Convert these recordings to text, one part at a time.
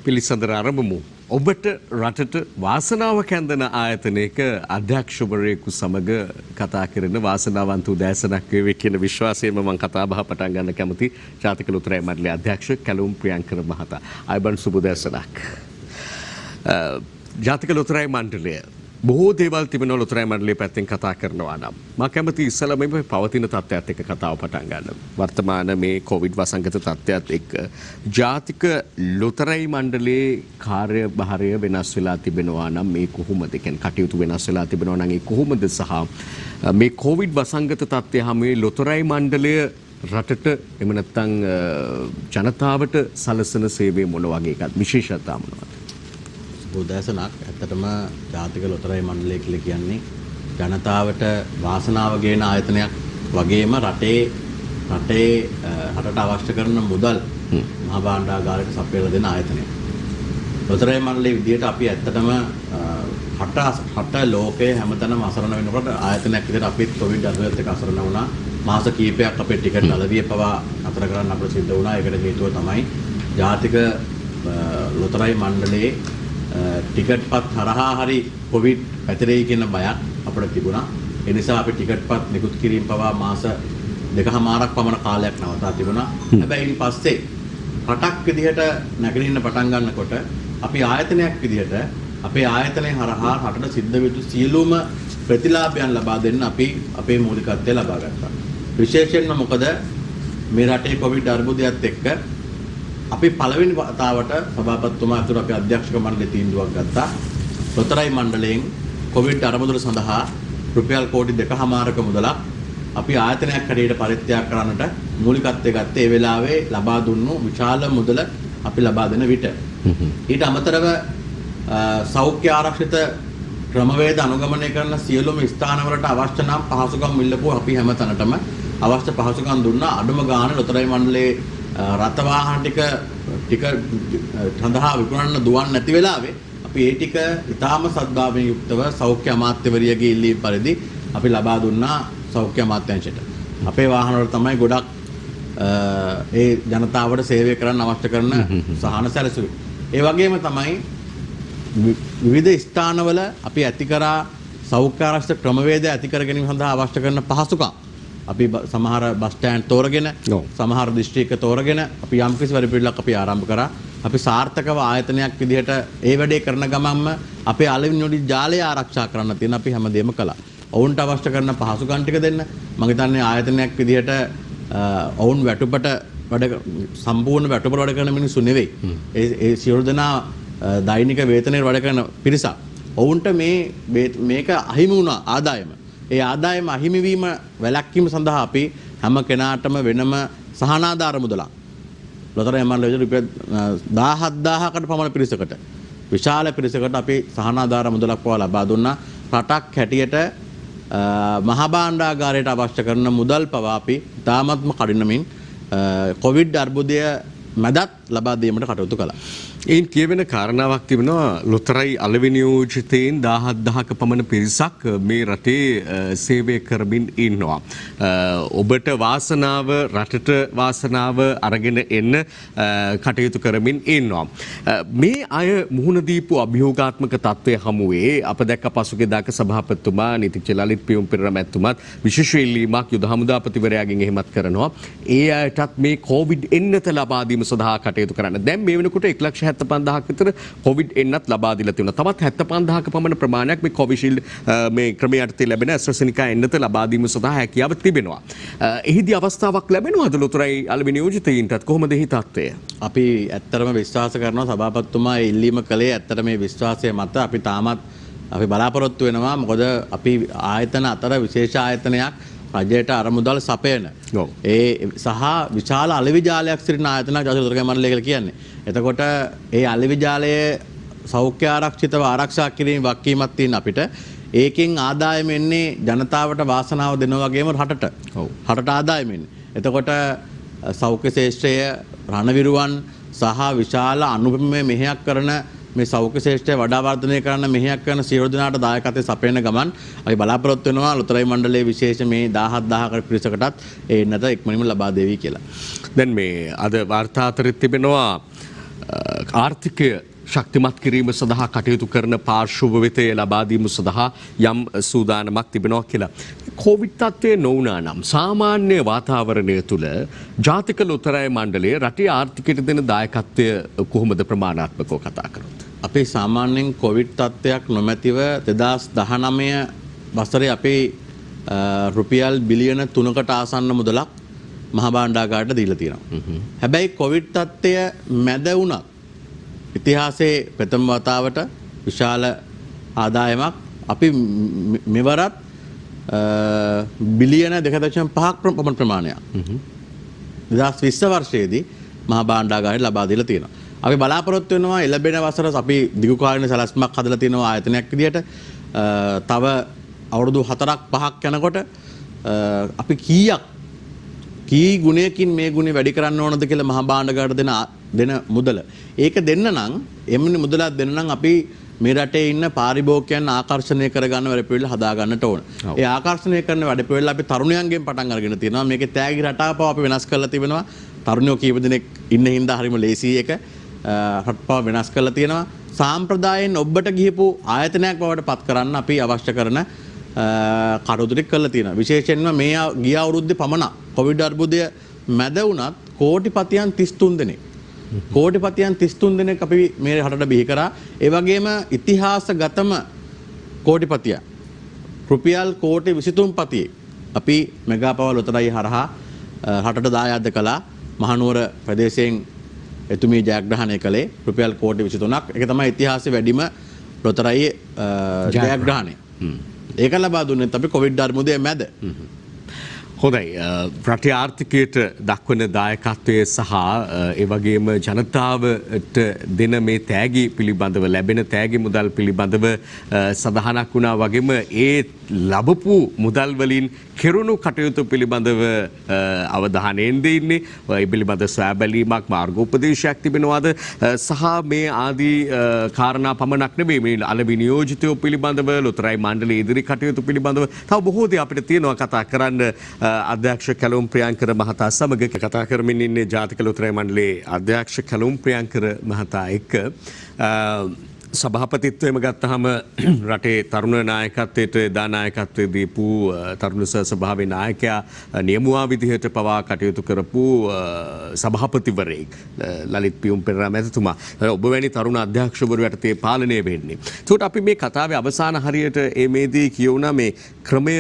පිළිසඳර ආරම්භමු. ඔබට රටට වාසනාවක් ඇන්දන ආයතනයක අධ්‍යක්ෂවරයෙකු සමග කතා කරන වාසනාවන්ත උදෑසනක් වේවි කියන විශ්වාසයෙන්ම මම කතා බහ පටන් ගන්න කැමති ජාතික ලොතරැයි මණ්ඩලයේ අධ්‍යක්ෂ කැලුම් ප්‍රියංකර මහතා. අයබන් සුබ උදෑසනක්. ජාතික ලොතරැයි මණ්ඩලය බොහෝ දේවල් තිබෙන ලොතරැයි මණ්ඩලයේ පැත්තෙන් කතා කරනවා නම් මම කැමති ඉස්සෙල්ලා මේ පවතින තත්ත්වයත් එක්ක කතාව පටන් ගන්න. වර්තමාන මේ කොවිඩ් වසංගත තත්ත්වයත් එක්ක ජාතික ලොතරැයි මණ්ඩලයේ කාර්යභාරය වෙනස් වෙලා තිබෙනවා නම් මේ කොහොමද? කියන්නේ කටයුතු වෙනස් වෙලා තිබෙනවා නම් ඒ කොහොමද? සහ මේ කොවිඩ් වසංගත තත්ත්වය හැම මේ ලොතරැයි මණ්ඩලය රටට එහෙම නැත්නම් ජනතාවට සලසන සේවය මොන වගේ එකක්ද? විශේෂතා මොනවද? උදෑසනක් ඇත්තටම ජාතික ලොතරැයි මණ්ඩලය කියලා කියන්නේ ජනතාවට වාසනාව ගෙන ආයතනයක් වගේම රටට අවශ්‍ය කරන මුදල් මහා භාණ්ඩාගාරයට සපයලා දෙන ආයතනයක්. ලොතරැයි මණ්ඩලයේ විදිහට අපි ඇත්තටම රට ලෝකයේ හැමතැනම අසරණ වෙනකොට ආයතනයක් විදිහට අපිත් කොවිඩ් 19 එක්ක අසරණ වුණා. මාස කිහිපයක් අපේ ටිකට් අලවිය පවා අතර කරන්න අපිට සිද්ධ වුණා. ඒකට හේතුව තමයි ජාතික ලොතරැයි මණ්ඩලයේ ටිකට්පත් හරහා හරි කොවිඩ් පැතිරෙයි කියන බයක් අපිට තිබුණා. ඒ නිසා අපි ටිකට්පත් නිකුත් කිරීම පවා මාස 2කමාරක් පමණ කාලයක් නවතා තිබුණා. හැබැයි ඊට පස්සේ රටක් විදිහට නැගෙන්න පටන් ගන්නකොට අපි ආයතනයක් විදිහට අපේ ආයතනය හරහා රටට සිද්ධ වෙච්ච සියලුම ප්‍රතිලාභයන් ලබා දෙන්න අපි අපේ මූලිකත්වය ලබා ගත්තා. විශේෂයෙන්ම මොකද මේ රටේ කොවිඩ් අර්බුදයත් එක්ක අපි පළවෙනි වතාවට සභාපතිතුමා අතුරු අපි අධ්‍යක්ෂක මණ්ඩලයේ තීන්දුවක් ගත්තා. ලොතරැයි මණ්ඩලයෙන් කොවිඩ් අරමුදල සඳහා රුපියල් කෝටි 2.5ක මුදලක් අපි ආයතනයක් හැටියට පරිත්‍යාග කරන්නට මූලිකත්වය ගත්තේ. ඒ වෙලාවේ ලබා දුන්නු විශාල මුදල අපි ලබා දෙන විට ඊට අමතරව සෞඛ්‍ය ආරක්ෂිත ක්‍රමවේද අනුගමනය කරන සියලුම ස්ථානවලට අවශ්‍ය නම් පහසුකම් ඉල්ලපු අපි හැම තැනටම අවශ්‍ය පහසුකම් දුන්නා. අඩුම ගානේ ලොතරැයි මණ්ඩලයේ රථ වාහන ටික සඳහා විකුණන්න දුවන්නේ නැති වෙලාවේ අපි ඒ ටික ඉතාම සද්භාවයෙන් යුක්තව සෞඛ්‍ය අමාත්‍යවරියගේ ඉල්ලීම් පරිදි අපි ලබා දුන්නා සෞඛ්‍ය අමාත්‍යාංශයට. අපේ වාහන වල තමයි ගොඩක් ඒ ජනතාවට සේවය කරන්න අවශ්‍ය කරන සහන සැලසුවේ. ඒ වගේම තමයි විවිධ ස්ථානවල අපි ඇති කරා සෞඛ්‍ය ආරක්ෂක ක්‍රමවේද ඇති කර ගැනීම සඳහා අවශ්‍ය කරන පහසුකම් අපි සමහර බස් ස්ටෑන්ඩ් තෝරගෙන සමහර දිස්ත්‍රික්ක තෝරගෙන අපි යම්කිසි වැඩපිළිවෙලක් අපි ආරම්භ කරා. අපි සාර්ථකව ආයතනයක් විදිහට ඒ වැඩේ කරන ගමන්ම අපේ අලෙවි නොඩි ජාලය ආරක්ෂා කරන්න තියෙන අපි හැමදේම කළා. ඔවුන්ට අවශ්‍ය කරන පහසුකම් ටික දෙන්න. මම හිතන්නේ ආයතනයක් විදිහට ඔවුන් වැටුපට සම්පූර්ණ වැටුපට වැඩ කරන මිනිස්සු නෙවෙයි. ඒ සියලු දෙනා දෛනික වේතනයේ වැඩ කරන පිරිසක්. ඔවුන්ට මේක අහිමි වුණ ආදායම. ඒ ආදායම අහිමි වීම වැළැක්වීම සඳහා අපි හැම කෙනාටම වෙනම සහනාධාර මුදලක් ලොතරැයි මණ්ඩලයේ රුපියල් 17000කට පමණ පිරිසකට විශාල පිරිසකට අපි සහනාධාර මුදලක් පවා ලබා දුන්නා. රටක් හැටියට මහා භාණ්ඩාගාරයට අවශ්‍ය කරන මුදල් පවා අපි තාමත්ම කඩිනමින් කොවිඩ් අර්බුදය මැදත් ලබා දීමට කටයුතු කළා. එයින් කියවෙන කාරණාවක් තිබෙනවා ලොතරැයි අලෙවි නියෝජිතයින් 17000ක පමණ පිරිසක් මේ රටේ සේවය කරමින් ඉන්නවා. ඔබට වාසනාව රටට වාසනාව අරගෙන එන්න කටයුතු කරමින් ඉන්නවා. මේ අය මුහුණ දීපු අභියෝගාත්මක තත්ත්වය හමුවේ අප දැක්ක පසුගියදාක සභාපතිතුමා නීතිඥ ලලිත් පියුම් පෙරේරා මැතිතුමාත් විශේෂ ඉල්ලීමක් යුද හමුදාපතිවරයාගෙන් එහෙමත් කරනවා. ඒ අයටත් මේ කොවිඩ් එන්නත ලබා දීම සඳහා කටයුතු කරන්න. දැන් මේ වෙනකොට 1,75,000ක් විතර කොවිඩ් එන්නත් ලබා දීලා තියෙනවා. තවත් 75,000ක පමණ ප්‍රමාණයක් මේ කොවිෂීල්ඩ් මේ ක්‍රමය යටතේ ලැබෙන ඇස්ට්‍රාසෙනිකා එන්නත ලබා දීම සඳහා හැකියාව තිබෙනවා. එහිදී අවස්ථාවක් ලැබෙනවද ලොතරැයි අලෙවි නියෝජිතයින්ටත්? කොහොමද එහි තත්ත්වය? අපි ඇත්තටම විශ්වාස කරනවා සභාපතිතුමා ඉල්ලීම කළේ ඇත්තට මේ විශ්වාසය මත අපි තාමත් අපි බලාපොරොත්තු වෙනවා. මොකද අපි ආයතන අතර විශේෂ ආයතනයක් රජයට අරමුදල් සපයන ඒ සහ විශාල අලෙවි ජාලයක් සිටින ආයතනයක් ජාතික ලොතරැයි මණ්ඩලය කියලා කියන්නේ. එතකොට ඒ අලෙවි ජාලයේ සෞඛ්‍ය ආරක්ෂිතව ආරක්ෂා කිරීම වගකීමක් තියෙන අපිට ඒකෙන් ආදායම එන්නේ ජනතාවට වාසනාව දෙනවා වගේම රටට. රටට ආදායම එන්නේ. එතකොට සෞඛ්‍ය ශාස්ත්‍රය රණවිරුවන් සහ විශාල අනුපමය මෙහෙයක් කරන මේ සෞඛ්‍ය ශාස්ත්‍රය වඩා වර්ධනය කරන්න මෙහෙයක් කරන සියලු දෙනාට දායකත්වයේ සපයන ගමන් අපි බලාපොරොත්තු වෙනවා ලොතරැයි මණ්ඩලයේ විශේෂ මේ 17000කට පිරිසකටත් ඒ නැත ඉක්මනින්ම ලබා දෙවි කියලා. දැන් මේ අද වාර්තා අතරේ තිබෙනවා ආර්ථිකය ශක්තිමත් කිරීම සඳහා කටයුතු කරන පාර්ශවවිතය ලබා දීම සඳහා යම් සූදානමක් තිබෙනවා කියලා. කොවිඩ් තත්ත්වය නොවුනා නම් සාමාන්‍ය වාතාවරණය තුළ ජාතික ලොතරැයි මණ්ඩලය රටේ ආර්ථිකයට දෙන දායකත්වය කොහොමද ප්‍රමාණාත්මකව කතා කරොත්? අපේ සාමාන්‍යයෙන් කොවිඩ් තත්ත්වයක් නොමැතිව 2019 වසරේ අපේ රුපියල් බිලියන 3කට ආසන්න මුදලක් මහා භාණ්ඩාගාරයට දීලා තියෙනවා. හැබැයි කොවිඩ් තත්ත්වය මැද වුණත් ඉතිහාසයේ ප්‍රථම වතාවට විශාල ආදායමක් අපි මෙවරත් බිලියන 2.5ක් පමණ ප්‍රමාණයක් 2020 වර්ෂයේදී මහා භාණ්ඩාගාරයට ලබා දීලා තියෙනවා. අපි බලාපොරොත්තු වෙනවා එළඹෙන වසර අපි දිගු කාලින සැලැස්මක් හදලා තියෙනවා ආයතනයක් විදියට. තව අවුරුදු 4ක් 5ක් යනකොට අපි කී ගුණයකින් මේ ගුණය වැඩි කරන්න ඕනද කියලා මහා භාණ්ඩාගාරයට දෙන මුදල. ඒක දෙන්න නම් එම්මනේ මුදලක් දෙන්න නම් අපි මේ රටේ ඉන්න පාරිභෝගිකයන් ආකර්ෂණය කරගන්න වැඩපිළිවෙල හදා ගන්නට ඕන. ඒ ආකර්ෂණය කරන වැඩපිළිවෙල අපි තරුණයන්ගෙන් පටන් අරගෙන තියෙනවා. මේකේ තෑගි රටාව අපි වෙනස් කරලා තිබෙනවා. තරුණයෝ කීප දෙනෙක් ඉන්න හින්දා හරිම ලේසි එක රටාව වෙනස් කරලා තියෙනවා. සාම්ප්‍රදායෙන් ඔබට ගිහපු ආයතනයක් බවට පත් කරන්න අපි අවශ්‍ය කරන කටයුතු ටික කරලා තියෙනවා. විශේෂයෙන්ම මේ ගිය අවුරුද්දේ පමණ කොවිඩ් අර්බුදය මැද වුණත් කෝටිපතියන් 33 දෙනෙක් කෝටිපතියන් 33 දෙනෙක් අපි මේ රටට බිහි කරා. ඒ වගේම ඉතිහාසගතම කෝටිපතිය රුපියල් කෝටි 23 පතියෙක් අපි මෙගා පවර් ලොතරැයි හරහා රටට දායාද කළා. මහනුවර ප්‍රදේශයෙන් එතුමිය ජයග්‍රහණය කළේ රුපියල් කෝටි 23ක්. ඒක තමයි ඉතිහාසයේ වැඩිම ලොතරැයි ජයග්‍රහණය. ඒක ලබා දුන්නෙත් අපි කොවිඩ් අර්බුදයේ මැද. හොඳයි. රටේ ආර්ථිකයට දක්වන දායකත්වය සහ ඒ වගේම ජනතාවට දෙන මේ තෑගි පිළිබඳව ලැබෙන තෑගි මුදල් පිළිබඳව සඳහනක් වුණා වගේම ඒ ලැබපු මුදල් වලින් කෙරුණු කටයුතු පිළිබඳව අවධානයෙන් දෙන්නේ. ඒ පිළිබඳ සොයා බැලීමක් මාර්ගෝපදේශයක් තිබෙනවාද සහ මේ ආදී කාරණා පමණක් නෙවෙයි මේ අලෙවි නියෝජිතයෝ පිළිබඳව ලොතරැයි මණ්ඩලයේ ඉදිරි කටයුතු පිළිබඳව තව බොහෝ දේ අපිට තියෙනවා කතා කරන්න. අධ්‍යක්ෂ කැලුම් ප්‍රියංකර මහතා සමග කතා කරමින් ඉන්නේ ජාතික ලොතරැයි මණ්ඩලයේ අධ්‍යක්ෂ කැලුම් ප්‍රියංකර මහතා එක්ක. සභාපතිත්වයම ගත්තහම රටේ තරුණ නායකත්වයට එදා නායකත්වයේ දීපු තරුණ සභාවේ නායකයා නියමුවා විදිහට පවා කටයුතු කරපු සභාපතිවරයෙක් ලලිත් පියුම් පෙරේරා මැතිතුමා ඔබ වැනි තරුණ අධ්‍යක්ෂවරු යටතේ පාලනය වෙන්නේ. ඒකට අපි මේ කතාවේ අවසාන හරියට මේදී කියුණා මේ ක්‍රමය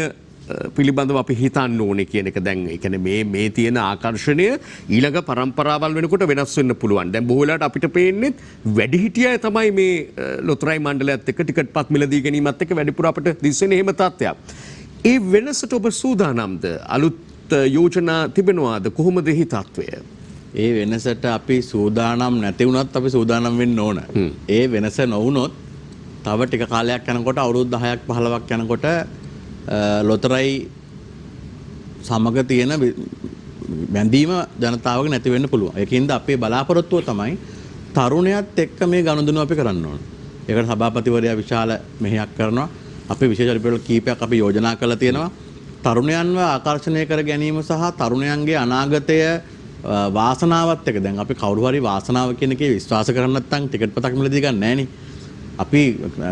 පිළිබඳව අපි හිතන්න ඕනේ කියන එක. දැන් ඒ කියන්නේ මේ තියෙන ආකර්ෂණය ඊළඟ පරම්පරාවල් වෙනකොට වෙනස් වෙන්න පුළුවන්. දැන් බොහෝ වෙලාවට අපිට පේන්නේ වැඩිහිටියය තමයි මේ ලොතරැයි මණ්ඩලයත් එක්ක ටිකට් පත් මිලදී ගැනීමත් එක්ක වැඩිපුර අපිට දිස්වෙන්නේ එහෙම තත්ත්වයක්. ඒ වෙනසට ඔබ සූදානම්ද? අලුත් යෝජනා තිබෙනවාද? කොහොමද එහි තත්ත්වය? ඒ වෙනසට අපි සූදානම් නැති වුණත් අපි සූදානම් වෙන්න ඕන. ඒ වෙනස නොවුනොත් තව ටික කාලයක් යනකොට අවුරුදු 10ක් 15ක් යනකොට ලොතරැයි සමග තියෙන බැඳීම ජනතාවක නැති වෙන්න පුළුවන්. ඒකින්ද අපේ බලාපොරොත්තුව තමයි තරුණයත් එක්ක මේ ගනුදෙනු අපි කරන්න ඕන. ඒකට සභාපතිවරයා විශාල මෙහෙයක් කරනවා. අපි විශේෂ පරිපූර්ණ කීපයක් අපි යෝජනා කරලා තියෙනවා. තරුණයන්ව ආකර්ෂණය කර ගැනීම සහ තරුණයන්ගේ අනාගතය වාසනාවත් එක්ක දැන් අපි කවුරු හරි වාසනාව කියන එකේ විශ්වාස කරන්නේ නැත්නම් ටිකට් පතක් මිලදී ගන්න නැහැ නේ. අපි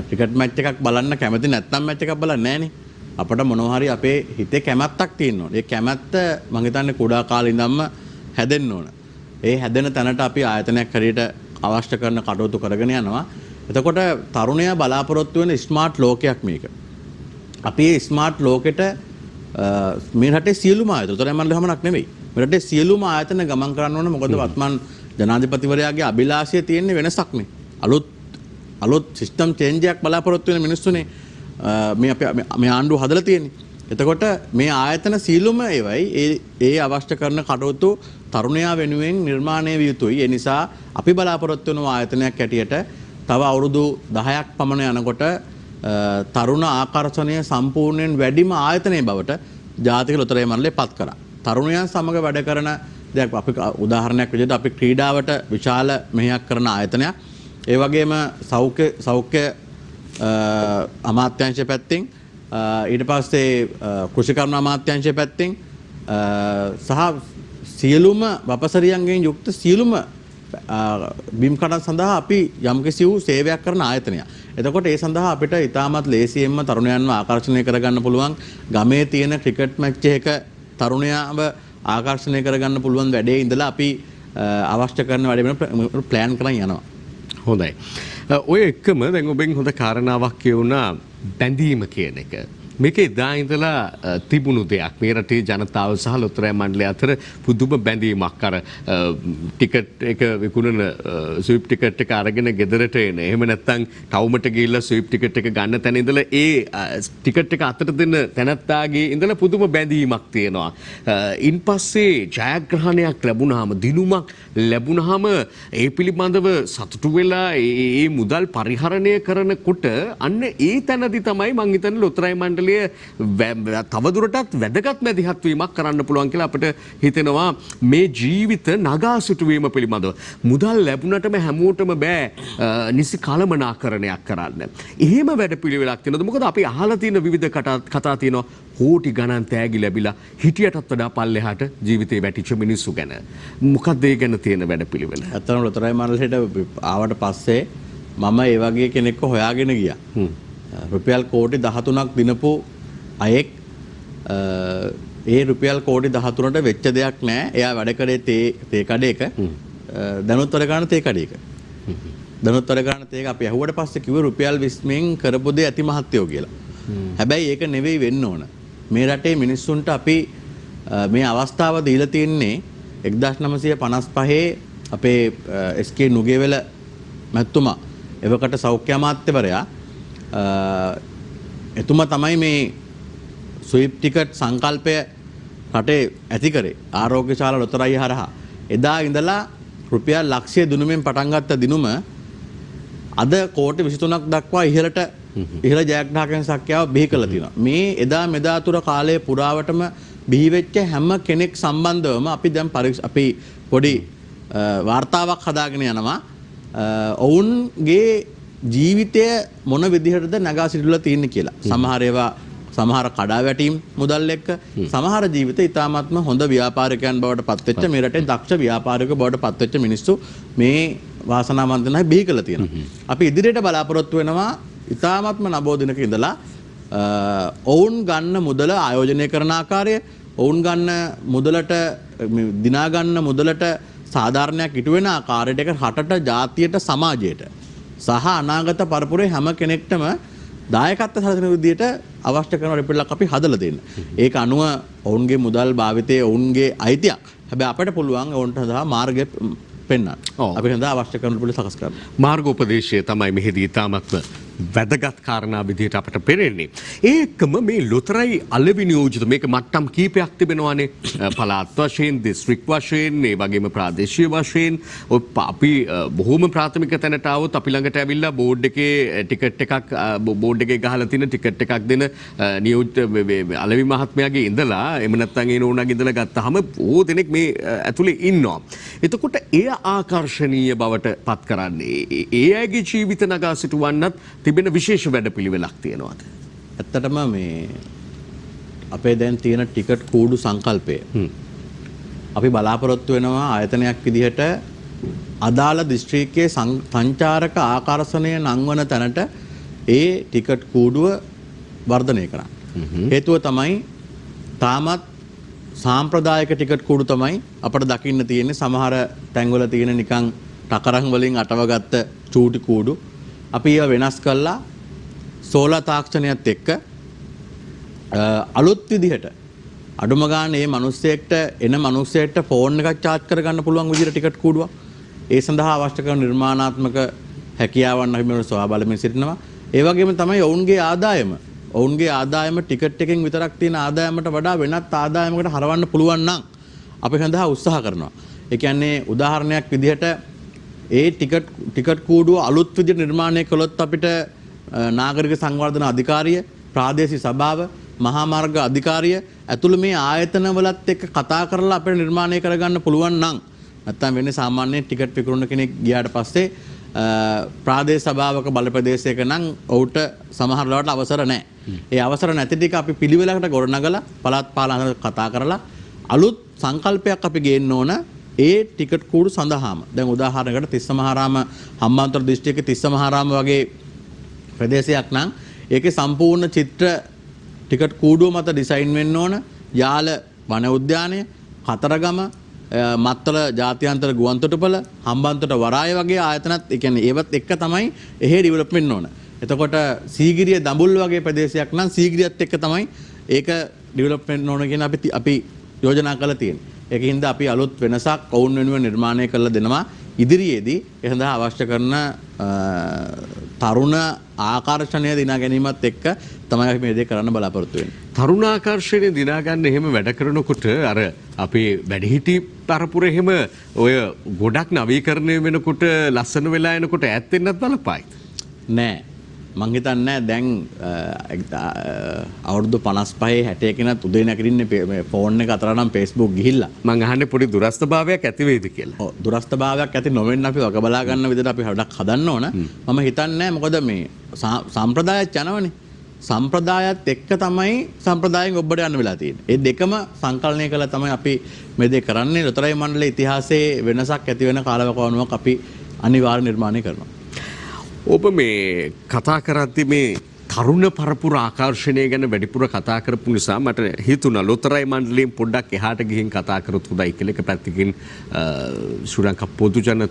ක්‍රිකට් මැච් එකක් බලන්න කැමති නැත්නම් මැච් එකක් බලන්නේ නැහැ නේ. අපිට මොනවා හරි අපේ හිතේ කැමැත්තක් තියෙන්න ඕනේ. ඒ කැමැත්ත මම හිතන්නේ කුඩා කාලේ ඉඳන්ම හැදෙන්න ඕන. ඒ හැදෙන තැනට අපි ආයතනයක් හරියට අවශ්‍ය කරන කටයුතු කරගෙන යනවා. එතකොට තරුණයා බලාපොරොත්තු වෙන ස්මාර්ට් ලෝකයක් මේක. අපි මේ ස්මාර්ට් ලෝකෙට මේ රටේ සියලුම ආයතන උතරයි මණ්ඩල හැමනක් නෙමෙයි. මේ රටේ සියලුම ආයතන ගමන් කරන්න ඕන. මොකද වත්මන් ජනාධිපතිවරයාගේ අභිලාෂය තියෙන්නේ වෙනසක් නේ. අලුත් සිස්ටම් චේන්ජ් එකක් බලාපොරොත්තු වෙන මිනිස්සුනේ මේ ආණ්ඩුව හදලා තියෙන්නේ. එතකොට මේ ආයතන සීලුම ඒවයි ඒ අවශ්‍ය කරන කටයුතු තරුණයා වෙනුවෙන් නිර්මාණය විය යුතුයි. ඒ නිසා අපි බලාපොරොත්තු වෙන ආයතනයක් හැටියට තව අවුරුදු 10ක් පමණ යනකොට තරුණ ආකර්ෂණය සම්පූර්ණයෙන් වැඩිම ආයතනයේ බවට ජාතික ලොතරැයි මණ්ඩලය පත් කරා. තරුණයන් සමග වැඩ කරන දැන් අපි උදාහරණයක් විදිහට අපි ක්‍රීඩාවට විශාල මෙහෙයක් කරන ආයතනයක්. ඒ වගේම සෞඛ්‍ය අමාත්‍යාංශය පැත්තෙන් ඊට පස්සේ කෘෂිකර්ම අමාත්‍යාංශය පැත්තෙන් සහ සියලුම වපසරියන්ගෙන් යුක්ත සියලුම බිම් කඩන් සඳහා අපි යම්කිසි වූ සේවයක් කරන ආයතනයක්. එතකොට ඒ සඳහා අපිට ඉතාමත් ලේසියෙන්ම තරුණයන්ව ආකර්ෂණය කරගන්න පුළුවන්. ගමේ තියෙන ක්‍රිකට් මැච් එකක තරුණයාව ආකර්ෂණය කරගන්න පුළුවන් වැඩේ ඉඳලා අපි අවශ්‍ය කරන වැඩේ වෙන ප්ලෑන් කරන් යනවා. හොඳයි. ඔය එක්කම දැන් ඔබෙන් හොඳ කාරණාවක් කියුණා බැඳීම කියන එක. මේක එදා ඉඳලා තිබුණු දෙයක්. මේ රටේ ජනතාව සහ ලොතරැයි මණ්ඩලය අතර පුදුම බැඳීමක්. අර ටිකට් එක විකුණන ස්විප් ටිකට් එක අරගෙන ගෙදරට එන. එහෙම නැත්නම් ටවුමට ගිහිල්ලා ස්විප් ටිකට් එක ගන්න තැන ඉඳලා ඒ ටිකට් එක අතට දෙන තැනත්තාගේ ඉඳලා පුදුම බැඳීමක් තියෙනවා. ඉන්පස්සේ ජයග්‍රහණයක් ලැබුණාම දිනුමක් ලැබුණාම ඒ පිළිබඳව සතුටු වෙලා ඒ මුදල් පරිහරණය කරනකොට අන්න ඒ තැනදී තමයි මං හිතන්නේ ලොතරැයි මණ්ඩලය තවදුරටත් වැදගත් මැදිහත් වීමක් කරන්න පුළුවන් කියලා අපිට හිතෙනවා මේ ජීවිත නගා සිටුවීම පිළිබඳව. මුදල් ලැබුණටම හැමෝටම බෑ නිසි කළමනාකරණයක් කරන්න. එහෙම වැඩපිළිවෙලක් තියෙනවද? මොකද අපි අහලා තියෙන විවිධ කතා තියෙනවා කෝටි ගණන් තෑගි ලැබිලා හිටියටත් වඩා පල්ලෙහාට ජීවිතේ වැටිච්ච මිනිස්සු ගැන. මොකක්ද ඒ ගැන තියෙන වැඩපිළිවෙල? ඇත්තටම ලොතරැයි මණ්ඩලයට ආවට පස්සේ මම ඒ වගේ කෙනෙක්ව හොයාගෙන ගියා. රුපියල් කෝටි 13ක් දිනපු අයෙක් ඒ රුපියල් කෝටි 13ට වෙච්ච දෙයක් නෑ. එයා වැඩ කරේ තේ කඩේක. දැනුත් වැඩ කරන තේ කඩේක. දැනුත් වැඩ කරන තේ අපි ඇහුවට පස්සේ කිව්වේ රුපියල් 20න් කරපු දේ ඇති මහත්යෝ කියලා. හැබැයි ඒක නෙවෙයි වෙන්න ඕන. මේ රටේ මිනිස්සුන්ට අපි මේ අවස්ථාව දීලා තියෙන්නේ 1955 අපේ SK නුගේවැල මැතිතුමා එවකට සෞඛ්‍ය අමාත්‍යවරයා එතුමා තමයි මේ ස්විප් ටිකට් සංකල්පය රටේ ඇති කරේ ආරෝග්‍ය ශාලා ලොතරැයි හරහා. එදා ඉඳලා රුපියල් ලක්ෂය දිනුමෙන් පටන් ගත්ත දිනුම අද කෝටි 23ක් දක්වා ඉහළ ජයග්‍රාහකයන් සංඛ්‍යාව බිහි කරලා තියෙනවා. මේ එදා මෙදා තුර කාලයේ පුරාවටම බිහි වෙච්ච හැම කෙනෙක් සම්බන්ධවම අපි දැන් අපි පොඩි වාර්තාවක් හදාගෙන යනවා. ඔවුන්ගේ ජීවිතය මොන විදිහටද නගා සිටුලා තියෙන්නේ කියලා. සමහර කඩාවැටීම් මුදල් එක්ක සමහර ජීවිත ඉතාමත්ම හොඳ ව්‍යාපාරිකයන් බවට පත්වෙච්ච මේ රටේ දක්ෂ ව්‍යාපාරිකයෝ බවට පත්වෙච්ච මිනිස්සු මේ වාසනාවන්ත නැහැ බිහි කරලා තියෙනවා. අපි ඉදිරියට බලාපොරොත්තු වෙනවා ඉතාමත්ම නබෝ දිනක ඉඳලා ඔවුන් ගන්න මුදල ආයෝජනය කරන ආකාරය, ඔවුන් ගන්න මුදලට දිනා ගන්න මුදලට සාධාරණයක් ඉටු වෙන ආකාරයට ඒක රටට, ජාතියට, සමාජයට සහ අනාගත පරපුරේ හැම කෙනෙක්ටම දායකත්ව සැලසෙන විදිහට අවශ්‍ය කරන රිපෙල්ලක් අපි හදලා දෙන්න. ඒක අනුව ඔවුන්ගේ මුදල් භාවිතයේ ඔවුන්ගේ අයිතියක්. හැබැයි අපිට පුළුවන් ඔවුන්ට සඳහා මාර්ගය පෙන්වන්න. අපි සඳහා අවශ්‍ය කරන රිපෙල්ල සකස් කරන්න. මාර්ගෝපදේශය තමයි මෙහිදී තාමත්ම වැදගත් කාරණා විදිහට අපට පෙනෙන්නේ. ඒකම මේ ලොතරැයි අලෙවි නියෝජිත මේක මට්ටම් කීපයක් තිබෙනවානේ. පළාත් වශයෙන්, දිස්ත්‍රික් වශයෙන්, ඒ වගේම ප්‍රාදේශීය වශයෙන් අපි බොහෝම ප්‍රාථමික තැනට આવොත් අපි ළඟට ඇවිල්ලා බෝඩ් එකේ ටිකට් එකක් බෝඩ් එකේ ගහලා තියෙන ටිකට් එකක් දෙන නියෝජිත අලෙවි මහත්මයාගේ ඉඳලා එහෙම නැත්නම් ඒ නෝනාගේ ඉඳලා ගත්තාම බොහෝ දෙනෙක් මේ ඇතුලේ ඉන්නවා. එතකොට එය ආකර්ශනීය බවට පත් කරන්නේ ඒ අයගේ ජීවිත නගා සිටුවන්නත් තිබෙන විශේෂ වැඩපිළිවෙලක් තියෙනවාද? ඇත්තටම මේ අපේ දැන් තියෙන ටිකට් කූඩු සංකල්පය අපි බලාපොරොත්තු වෙනවා ආයතනයක් විදිහට අදාළ දිස්ත්‍රික්කයේ සංචාරක ආකර්ෂණය නංවන තැනට ඒ ටිකට් කූඩුව වර්ධනය කරන්න. හේතුව තමයි තාමත් සාම්ප්‍රදායික ටිකට් කූඩු තමයි අපිට දකින්න තියෙන්නේ. සමහර තැන්වල තියෙන නිකන් ටකරන් වලින් අටවගත්ත චූටි කූඩු අපි ඒවා වෙනස් කරලා සෝලා තාක්ෂණයත් එක්ක අලුත් විදිහට අඩුම ගන්න මේ මිනිස්සෙක්ට එන මිනිස්සෙක්ට ෆෝන් එකක් charge කරගන්න පුළුවන් විදිහට ටිකට් කූඩුවක්. ඒ සඳහා අවශ්‍ය කරන නිර්මාණාත්මක හැකියාවන් අපි මෙතන සොයා බලමින් සිටිනවා. ඒ වගේම තමයි ඔවුන්ගේ ආදායම ටිකට් එකෙන් විතරක් තියෙන ආදායමට වඩා වෙනත් ආදායමකට හරවන්න පුළුවන් නම් අපි සඳහා උත්සාහ කරනවා. ඒ කියන්නේ උදාහරණයක් විදිහට ඒ ටිකට් කූඩුව අලුත් විදිහට නිර්මාණය කළොත් අපිට නාගරික සංවර්ධන අධිකාරිය, ප්‍රාදේශීය සභාව, මහා මාර්ග අධිකාරිය ඇතුළු මේ ආයතනවලත් එක්ක කතා කරලා අපිට නිර්මාණය කරගන්න පුළුවන් නම් නැත්තම් වෙන්නේ සාමාන්‍යයෙන් ටිකට් විකුණන කෙනෙක් ගියාට පස්සේ ප්‍රාදේශ සභාවක බලප්‍රදේශයක නම් ඔහුට සමහර වෙලාවට අවසර නැහැ. ඒ අවසර නැති ටික අපි පිළිවෙලකට ගොඩනගලා පළාත් පාලන කතා කරලා අලුත් සංකල්පයක් අපි ගේන්න ඕන. ඒ ටිකට් කූඩු සඳහාම දැන් උදාහරණයකට තිස්සමහාරාම හම්බන්තොට දිස්ත්‍රික්කයේ තිස්සමහාරාම වගේ ප්‍රදේශයක් නම් ඒකේ සම්පූර්ණ චිත්‍ර ටිකට් කූඩුව මත ඩිසයින් වෙන්න ඕන. යාල වන උද්‍යානය, කතරගම, මත්තල ජාත්‍යන්තර ගුවන්තොටුපළ, හම්බන්තොට වරාය වගේ ආයතනත් ඒ කියන්නේ ඒවත් එක්ක තමයි එහෙ ඩෙවලොප් වෙන්න ඕන. එතකොට සීගිරිය දඹුල් වගේ ප්‍රදේශයක් නම් සීගිරියත් එක්ක තමයි ඒක ඩෙවලොප් වෙන්න ඕන කියන අපි යෝජනා කරලා තියෙනවා. ඒකින්ද අපි අලුත් වෙනසක් ඔවුන් වෙනුවෙන් නිර්මාණය කරලා දෙනවා ඉදිරියේදී. ඒ සඳහා අවශ්‍ය කරන තරුණ ආකර්ෂණය දිනා ගැනීමත් එක්ක තමයි අපි මේ දේ කරන්න බලාපොරොත්තු වෙන්නේ. තරුණ ආකර්ෂණය දිනා ගන්න එහෙම වැඩ කරනකොට අර අපේ වැඩිහිටි පරපුර එහෙම ඔය ගොඩක් නවීකරණය වෙනකොට ලස්සන වෙලා එනකොට ඈත් වෙන්නත් බලපායි. නෑ. මං හිතන්නේ දැන් අවුරුදු 55 60 කෙනත් උදේ නැගිටින්නේ ෆෝන් එක අතර නම් Facebook ගිහිල්ලා. මං අහන්නේ පොඩි දුරස්ථභාවයක් ඇති වෙයිද කියලා. ඔව් දුරස්ථභාවයක් ඇති නොවෙන්න අපි වග බලා ගන්න විදිහට අපි හඩක් හදන්න ඕන. මම හිතන්නේ මොකද මේ සම්ප්‍රදායත් යනවනේ. සම්ප්‍රදායත් එක්ක තමයි සම්ප්‍රදායෙන් ඔබට යන්න වෙලා තියෙන්නේ. ඒ දෙකම සංකලනය කළා තමයි අපි මේ දේ කරන්නේ. ලොතරැයි මණ්ඩලයේ ඉතිහාසයේ වෙනසක් ඇති වෙන කාලවකවානුවක් අපි අනිවාර්ය නිර්මාණය කරනවා. ඔබ මේ කතා කරද්දි මේ තරුණ පරපුර ආකර්ෂණය ගැන වැඩිපුර කතා කරපු නිසා මට හිතුණා ලොතරැයි මණ්ඩලයෙන් පොඩ්ඩක් එහාට ගිහින් කතා කරොත් හොඳයි කියලා. එක පැත්තකින් ශ්‍රී ලංකා පොදුජන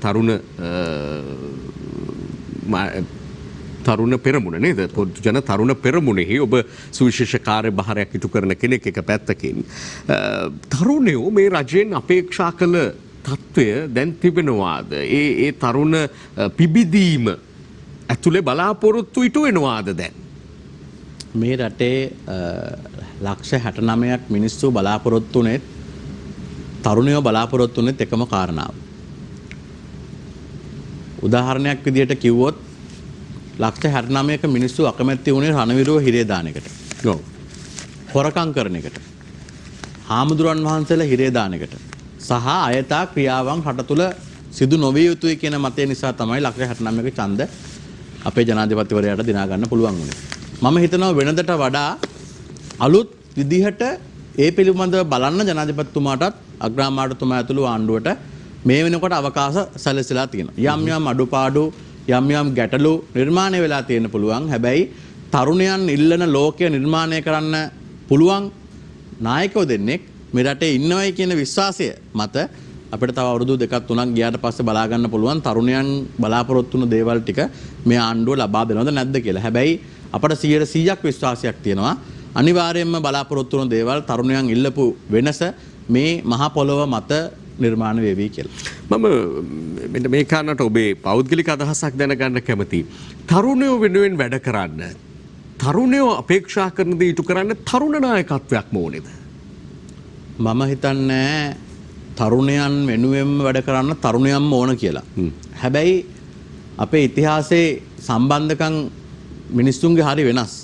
තරුණ පෙරමුණ නේද? පොදුජන තරුණ පෙරමුණෙහි ඔබ සුවිශේෂ කාර්යභාරයක් ඉටු කරන කෙනෙක් එක පැත්තකින්. තරුණයෝ මේ රජයෙන් අපේක්ෂා කළ තත්ත්වය දැන් තිබෙනවාද? ඒ තරුණ පිබිදීම ඇතුලේ බලාපොරොත්තු ඉටු වෙනවාද දැන්? මේ රටේ ලක්ෂ 69ක් මිනිස්සු බලාපොරොත්තු වුණේ තරුණයෝ බලාපොරොත්තු වුණේ එකම කාරණාව. උදාහරණයක් විදිහට කිව්වොත් ලක්ෂ 69ක මිනිස්සු අකමැති වුණේ රණවිරුව හිරේ දාන එකට. ඔව්. හොරකම් කරන එකට. හාමුදුරන් වහන්සේලා හිරේ දාන එකට. සහ අයථා ක්‍රියාවන් රට තුල සිදු නොවිය යුතුයි කියන මතය නිසා තමයි ලක්ෂ 69ක ඡන්ද අපේ ජනාධිපතිවරයාට දිනා ගන්න පුළුවන් වුණේ. මම හිතනවා වෙනදට වඩා අලුත් විදිහට ඒ පිළිබඳව බලන්න ජනාධිපතිතුමාටත් අග්‍රාමාත්‍යතුමා ඇතුළු ආණ්ඩුවට මේ වෙනකොට අවකාශ සැලසෙලා තියෙනවා. යම් යම් අඩුපාඩු යම් යම් ගැටලු නිර්මාණය වෙලා තියෙන්න පුළුවන්. හැබැයි තරුණයන් ඉල්ලන ලෝකය නිර්මාණය කරන්න පුළුවන් නායකයෝ දෙන්නෙක් මේ රටේ ඉන්නවයි කියන විශ්වාසය මත අපිට තව අවුරුදු 2-3ක් ගියාට පස්සේ බලා ගන්න පුළුවන් තරුණයන් බලාපොරොත්තු වුණු දේවල් ටික මේ ආණ්ඩුව ලබා දෙනවද නැද්ද කියලා. හැබැයි අපට 100% විශ්වාසයක් තියෙනවා අනිවාර්යයෙන්ම බලාපොරොත්තු වුණු දේවල් තරුණයන් ඉල්ලපු වෙනස මේ මහ පොළොව මත නිර්මාණය වෙවි කියලා. මම මෙන්න මේ කාරණාට ඔබේ පෞද්ගලික අදහසක් දැනගන්න කැමතියි. තරුණයෝ වෙනුවෙන් වැඩ කරන්න, තරුණයෝ අපේක්ෂා කරන දේ ඉටු කරන්න තරුණ නායකත්වයක්ම ඕනේද? මම හිතන්නේ තරුණයන් වෙනුවෙන්ම වැඩ කරන්න තරුණයන්ම ඕන කියලා. හැබැයි අපේ ඉතිහාසයේ සම්බන්ධකම් මිනිස්සුන්ගේ හරි වෙනස්.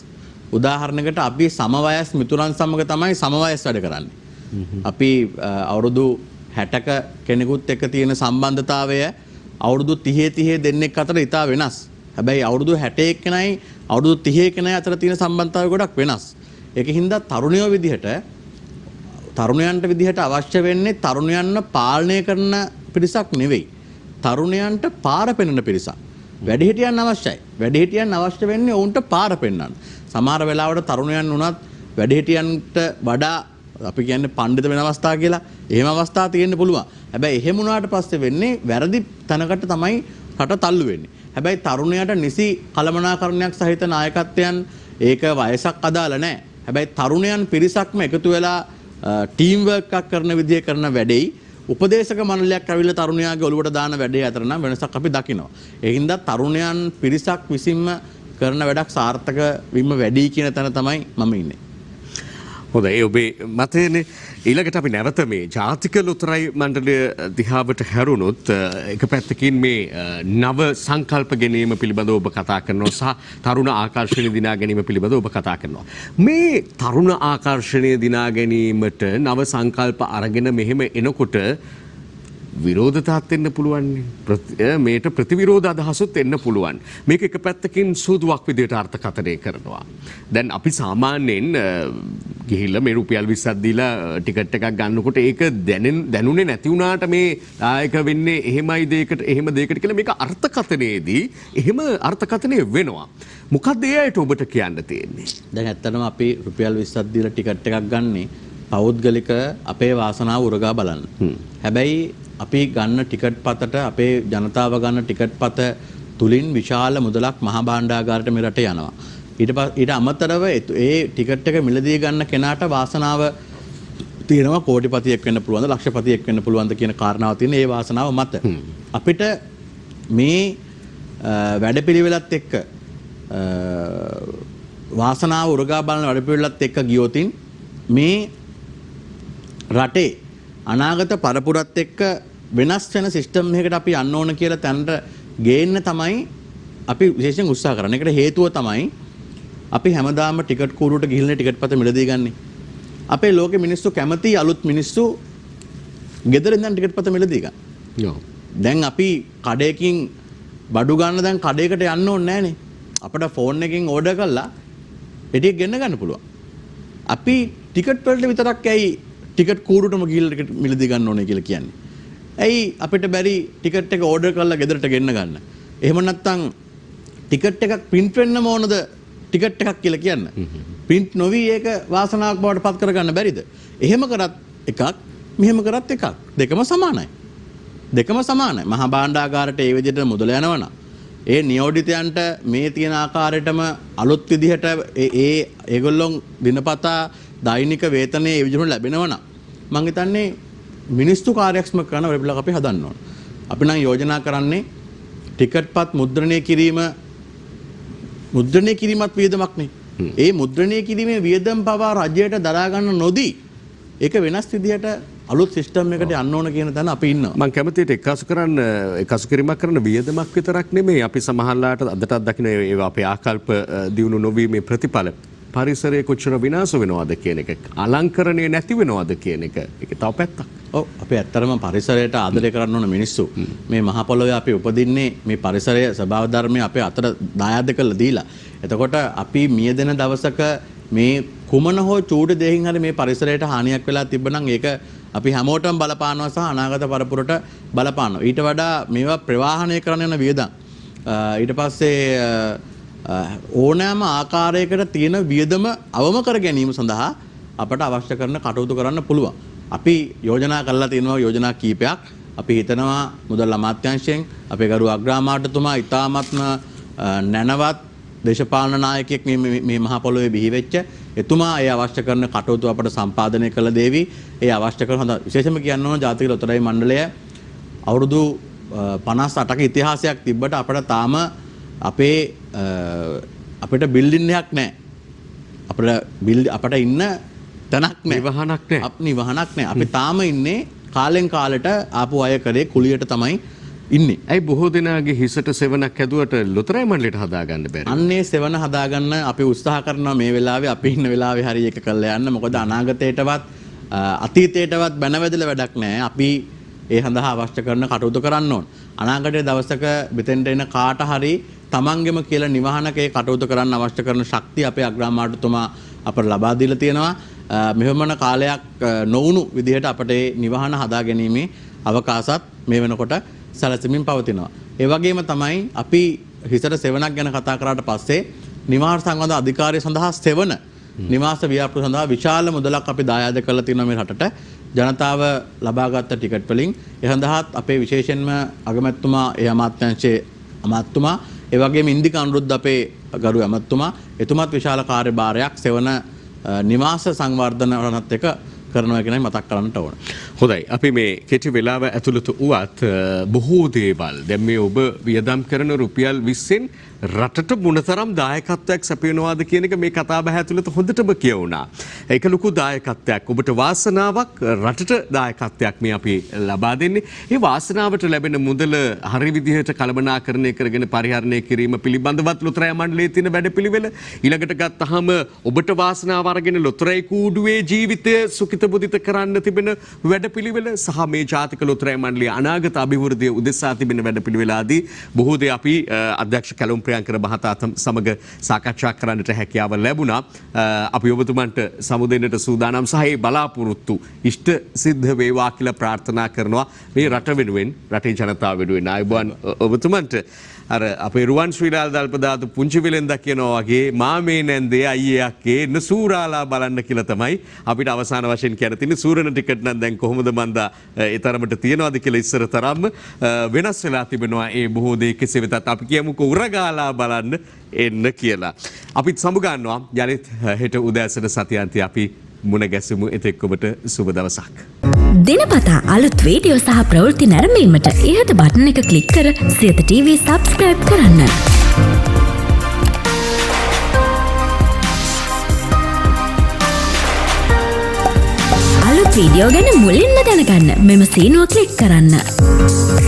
උදාහරණයකට අපි සමවයස් මිතුරන් සමග තමයි සමවයස් වැඩ කරන්නේ. අපි අවුරුදු 60ක කෙනෙකුත් එක්ක තියෙන සම්බන්ධතාවය අවුරුදු 30 දෙන්නෙක් අතර ඉතා වෙනස්. හැබැයි අවුරුදු 61 කෙනයි අවුරුදු 30 කෙනයි අතර තියෙන සම්බන්ධතාවය ගොඩක් වෙනස්. ඒකින්ද තරුණයෝ විදිහට තරුණයන්ට විදිහට අවශ්‍ය වෙන්නේ තරුණයන්ව පාලනය කරන පිරිසක් නෙවෙයි. තරුණයන්ට පාර පෙන්වන පිරිසක්. වැඩිහිටියන් අවශ්‍යයි. වැඩිහිටියන් අවශ්‍ය වෙන්නේ ඔවුන්ට පාර පෙන්වන්න. සමහර වෙලාවට තරුණයන් වුණත් වැඩිහිටියන්ට වඩා අපි කියන්නේ පඬිත වෙන අවස්ථා කියලා. එහෙම අවස්ථා තියෙන්න පුළුවන්. හැබැයි එහෙම වුණාට පස්සේ වෙන්නේ වැරදි තැනකට තමයි රට තල්ලු වෙන්නේ. හැබැයි තරුණයාට නිසි කළමනාකරණයක් සහිත නායකත්වයන් ඒක වයසක් අදාළ නැහැ. හැබැයි තරුණයන් පිරිසක්ම එකතු වෙලා ටීම් වර්ක් එකක් කරන විදිය කරන වැඩේයි උපදේශක මණ්ඩලයක් ඇවිල්ලා තරුණයාගේ ඔළුවට දාන වැඩේ අතර නම් වෙනසක් අපි දකිනවා. ඒ හින්දා තරුණයන් පිරිසක් විසින්ම කරන වැඩක් සාර්ථක වීම වැඩි කියන තැන තමයි මම ඉන්නේ. හොඳයි ඔබේ මතයනේ. ඊළඟට අපි නැවත මේ ජාතික ලොතරැයි මණ්ඩලය දිහාවට හැරුණොත් එක පැත්තකින් මේ නව සංකල්ප ගැනීම පිළිබඳව ඔබ කතා කරනවා සහ තරුණ ආකර්ෂණය දිනා ගැනීම පිළිබඳව ඔබ කතා කරනවා. මේ තරුණ ආකර්ෂණය දිනා ගැනීමට නව සංකල්ප අරගෙන මෙහෙම එනකොට විරෝධතාත් එන්න පුළුවන්. මේට ප්‍රතිවිරෝධ අදහසුත් එන්න පුළුවන්. මේක එක පැත්තකින් සූදුවක් විදිහට අර්ථකථනය කරනවා. දැන් අපි සාමාන්‍යයෙන් ගිහිල්ලා මේ රුපියල් 20ක් දීලා ටිකට් එකක් ගන්නකොට ඒක දැනුනේ නැති වුණාට මේ දායක වෙන්නේ එහෙමයි දෙයකට එහෙම දෙයකට කියලා මේක අර්ථකථනයේදී එහෙම අර්ථකථනය වෙනවා. මොකක්ද ඒ අයට ඔබට කියන්න තියෙන්නේ? දැන් ඇත්තටම අපි රුපියල් 20ක් දීලා ටිකට් එකක් ගන්නේ පෞද්ගලික අපේ වාසනාව උරගා බලන්න. හැබැයි අපි ගන්න ටිකට් පතට අපේ ජනතාව ගන්න ටිකට් පත තුලින් විශාල මුදලක් මහා භාණ්ඩාගාරයට මේ රටේ යනවා. ඊට අමතරව ඒ ටිකට් එක මිලදී ගන්න කෙනාට වාසනාව තියෙනවා කෝටිපතියෙක් වෙන්න පුළුවන්ද ලක්ෂපතියෙක් වෙන්න පුළුවන්ද කියන කාරණාව තියෙන ඒ වාසනාව මත අපිට මේ වැඩපිළිවෙලත් එක්ක වාසනාව උරගා බලන වැඩපිළිවෙලත් එක්ක ගියොතින් මේ රටේ අනාගත පරපුරත් එක්ක වෙනස් වෙන සිස්ටම් එකකට අපි යන්න ඕන කියලා තැනට ගේන්න තමයි අපි විශේෂයෙන් උත්සාහ කරන්නේ. ඒකට හේතුව තමයි අපි හැමදාම ටිකට් කූඩුවට ගිහිල්ලා ටිකට් පත මිලදී ගන්නේ. අපේ ලෝකෙ මිනිස්සු කැමති අලුත් මිනිස්සු ගෙදර ඉඳන් ටිකට් පත මිලදී ගන්න. දැන් අපි කඩේකින් බඩු ගන්න දැන් කඩේකට යන්න ඕනේ නැහනේ. අපිට ෆෝන් එකකින් ඕඩර් කරලා පෙට්ටියක් ගෙන්න ගන්න පුළුවන්. අපි ටිකට් වලට විතරක් ඇයි ටිකට් කූඩුවටම ගිහිල්ලා ටිකට් මිලදී ගන්න ඕනේ කියලා කියන්නේ. ඇයි අපිට බැරි ටිකට් එක ඕඩර් කරලා ගෙදරට ගෙන්න ගන්න. එහෙම නැත්නම් ටිකට් එකක් print වෙන්නම ඕනද ටිකට් එකක් කියලා කියන්න. print නොවි ඒක වාසනාවක් බවට පත් කරගන්න බැරිද? එහෙම කරත් එකක් මෙහෙම කරත් එකක්. දෙකම සමානයි. දෙකම සමානයි. මහා භාණ්ඩාගාරයට ඒ විදිහට මුදල යනවනම් ඒ නියෝජිතයන්ට මේ තියෙන ආකාරයටම අලුත් විදිහට ඒගොල්ලොන් දිනපතා දෛනික වේතනය ඒ විදිහට ලැබෙනවා නම් මම හිතන්නේ මිනිස්සු කාර්යක්ෂම කරන වෙබ්ලොග් අපි හදන්න ඕන. අපි නම් යෝජනා කරන්නේ ටිකට්පත් මුද්‍රණය කිරීමත් වියදමක් නේ. ඒ මුද්‍රණය කිරීමේ වියදම් පවා රජයට දරා ගන්න නොදී ඒක වෙනස් විදිහට අලුත් සිස්ටම් එකට යන්න ඕන කියන තැන අපි ඉන්නවා. මම කැමතිට එකසු කිරීමක් කරන වියදමක් විතරක් නෙමෙයි අපි සමහරලාට අදටත් දකින්න ඒවා අපේ ආකල්ප දියුණු නොවීමේ ප්‍රතිඵල පරිසරයේ කොච්චර විනාශ වෙනවද කියන එක අලංකරණය නැති වෙනවද කියන එක ඒක තව පැත්තක්. ඔව් අපි ඇත්තටම පරිසරයට ආදරය කරන්න ඕන මිනිස්සු. මේ මහ පොළොවේ අපි උපදින්නේ මේ පරිසරය ස්වභාව ධර්මයේ අපේ අතට දායාද කරලා දීලා. එතකොට අපි මියදෙන දවසක මේ කුමන හෝ චූටි දෙයකින් හරි මේ පරිසරයට හානියක් වෙලා තිබ්බනම් ඒක අපි හැමෝටම බලපානවා සහ අනාගත පරපුරට බලපානවා. ඊට වඩා මේවා ප්‍රවාහනය කරන යන වියදම් ඊට පස්සේ ඕනෑම ආකාරයකට තියෙන වියදම අවම කර ගැනීම සඳහා අපට අවශ්‍ය කරන කටයුතු කරන්න පුළුවන්. අපි යෝජනා කරලා තියෙනවා යෝජනා කීපයක්. අපි හිතනවා මුදල් අමාත්‍යාංශයෙන් අපේ ගරු අග්‍රාමාත්‍යතුමා ඉතාමත්ම නැනවත් දේශපාලන නායකයෙක් මේ මහ පොළොවේ බිහි වෙච්ච එතුමා ඒ අවශ්‍ය කරන කටයුතු අපට සම්පාදනය කළ දේවි. ඒ අවශ්‍ය කරන හොඳ විශේෂම කියන්න ඕන ජාතික ලොතරැයි මණ්ඩලය අවුරුදු 58ක ඉතිහාසයක් තිබ්බට අපට තාම අපිට බිල්ඩින් එකක් නැහැ. අපිට ඉන්න තැනක් නැහැ. නිවහනක් නැහැ. අපි තාම ඉන්නේ කාලෙන් කාලට ආපු අය කරේ කුලියට තමයි ඉන්නේ. ඇයි බොහෝ දෙනාගේ හිසට සෙවණක් ඇදුවට ලොතරැයි මණ්ඩලයට හදාගන්න බැරි? අන්නේ සෙවණ හදාගන්න අපි උත්සාහ කරනවා මේ වෙලාවේ අපි ඉන්න වෙලාවේ හරි එක කරලා යන්න. මොකද අනාගතයටවත් අතීතයටවත් බැනවැදලා වැඩක් නැහැ. අපි ඒ සඳහා අවශ්‍ය කරන කටයුතු කරන්න ඕන. අනාගතයේ දවසක මෙතෙන්ට එන කාට හරි තමන්ගෙම කියලා නිවහනකේ කටයුතු කරන්න අවශ්‍ය කරන ශක්තිය අපේ අග්‍රාමාත්‍යතුමා අපට ලබා දීලා තියෙනවා. මෙහෙමන කාලයක් නොවුණු විදිහට අපට නිවහන හදා ගැනීමේ අවකාශත් මේ වෙනකොට සැලසෙමින් පවතිනවා. ඒ වගේම තමයි අපි හිසට සෙවණක් ගැන කතා කරාට පස්සේ නිවාස සංවර්ධන අධිකාරිය සඳහා සෙවණ නිවාස ව්‍යාපෘති සඳහා විශාල මුදලක් අපි දායාද කරලා තියෙනවා මේ රටට. ජනතාව ලබාගත් ටිකට් වලින් ඒ සඳහාත් අපේ විශේෂයෙන්ම අගමැතිතුමා ඒ අමාත්‍යාංශයේ අමාත්‍යතුමා ඒ වගේම ඉන්දික අනුරුද්ධ අපේ ගරු ඇමතුමා එතුමත් විශාල කාර්යභාරයක් සෙවණ නිවාස සංවර්ධනයත් එක කරනවා කියනයි මතක් කරන්නට ඕන. හොඳයි. අපි මේ කෙටි වෙලාව ඇතුළත වුවත් බොහෝ දේවල් දැන් මේ ඔබ වියදම් කරන රුපියල් 20න් රටට මොනතරම් දායකත්වයක් සැපයනවාද කියන එක මේ කතාබහ ඇතුළත හොඳටම කියවුණා. ඒක ලොකු දායකත්වයක්. ඔබට වාසනාවක් රටට දායකත්වයක් මේ අපි ලබා දෙන්නේ. ඒ වාසනාවට ලැබෙන මුදල හරි විදිහට කළමනාකරණය කරගෙන පරිහරණය කිරීම පිළිබඳවත් ලොතරැයි මණ්ඩලයේ තියෙන වැඩපිළිවෙල ඊළඟට ගත්තාම ඔබට වාසනාව අරගෙන ලොතරැයි කූඩුවේ ජීවිතය සුඛිත හිතබුදිත කරන්න තිබෙන වැඩපිළිවෙල සහ මේ ජාතික ලොතරැයි මණ්ඩලයේ අනාගත අභිවෘද්ධිය උදෙසා තිබෙන වැඩපිළිවෙලදී බොහෝ දේ අපි අධ්‍යක්ෂ කැලුම් ප්‍රියංකර මහතා සමග සාකච්ඡා කරන්නට හැකියාව ලැබුණා. අපි ඔබතුමන්ට සමුදෙන්නට සූදානම් සහ ඒ බලාපොරොත්තු ඉෂ්ට සිද්ධ වේවා කියලා ප්‍රාර්ථනා කරනවා මේ රට වෙනුවෙන් රටේ ජනතාව වෙනුවෙන්. ආයුබෝවන් ඔබතුමන්ට. අර අපේ රුවන් ශ්‍රීලාල් දල්පදාතු පුංචි වෙලෙන්දා කියනවා වගේ මාමේ නැන්දේ අයියේ අක්කේ නසූරාලා බලන්න කියලා තමයි අපිට අවසාන වශයෙන් කියන්න තියෙන්නේ. සූරණ ටිකට් නම් දැන් කොහොමද මන්දා ඒ තරමට තියනවාද කියලා ඉස්සර තරම්ම වෙනස් වෙලා තිබෙනවා. ඒ බොහෝ දේ කෙසේ වෙතත් අපි කියමුකෝ උරගාලා බලන්න එන්න කියලා. අපිත් සමුගන්නවා යලිත් හෙට උදෑසන සතියාන්තයේ අපි මුණ ගැසමු. එතෙක් ඔබට සුබ දවසක්. දිනපතා අලුත් වීඩියෝ සහ ප්‍රවෘත්ති නැරඹීමට ඉහත බටන් එක ක්ලික් කර සියත TV සබ්ස්ක්‍රයිබ් කරන්න. අලුත් වීඩියෝ ගැන මුලින්ම දැනගන්න මෙම සීනුව ක්ලික් කරන්න.